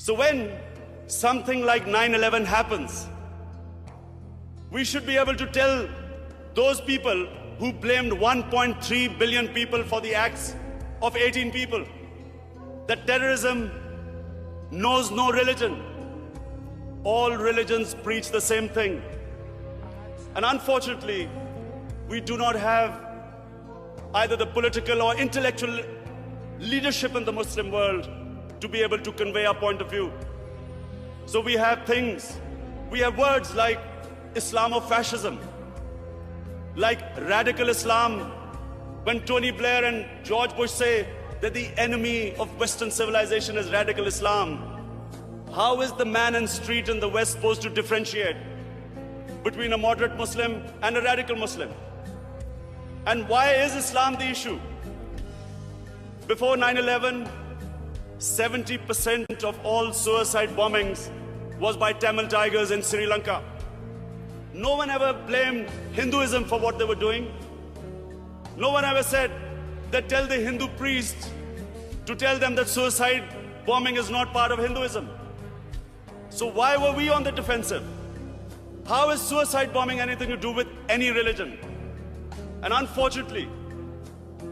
So when something like 9/11 happens, we should be able to tell those people who blamed 1.3 billion people for the acts of 18 people that terrorism knows no religion. All religions preach the same thing. And unfortunately, we do not have either the political or intellectual leadership in the Muslim world to be able to convey our point of view. So we have words like Islamofascism, like radical Islam. When Tony Blair and George Bush say that the enemy of Western civilization is radical Islam, how is the man in the street in the West supposed to differentiate between a moderate Muslim and a radical Muslim? And why is Islam the issue? Before 9/11, 70% of all suicide bombings was by Tamil Tigers in Sri Lanka. No one ever blamed Hinduism for what they were doing. No one ever said that tell the Hindu priests to tell them that suicide bombing is not part of Hinduism. So why were we on the defensive? How is suicide bombing anything to do with any religion? And unfortunately,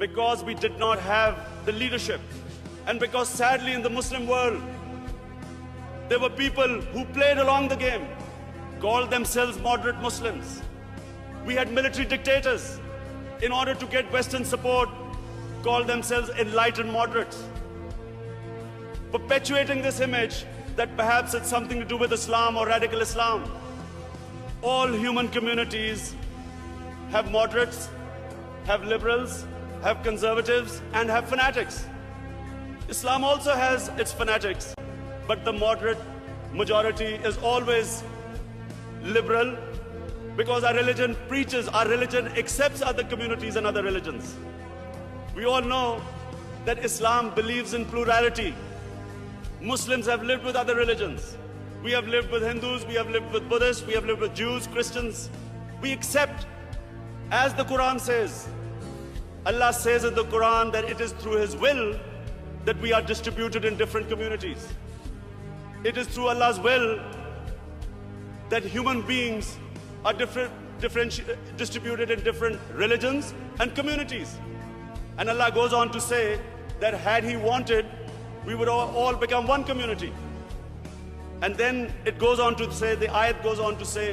because we did not have the leadership, and because sadly in the Muslim world, there were people who played along the game, called themselves moderate Muslims. We had military dictators, in order to get Western support, called themselves enlightened moderates, perpetuating this image that perhaps it's something to do with Islam or radical Islam. All human communities have moderates, have liberals, have conservatives, and have fanatics. Islam also has its fanatics, but the moderate majority is always liberal, because our religion preaches, our religion accepts other communities and other religions. We all know that Islam believes in plurality. Muslims have lived with other religions. We have lived with Hindus, we have lived with Buddhists, we have lived with Jews, Christians. We accept, as the Quran says, Allah says in the Quran that it is through His will that we are distributed in different communities. It is through Allah's will that human beings are distributed in different religions and communities. And Allah goes on to say that had He wanted, we would all become one community. And then it goes on to say, the ayat goes on to say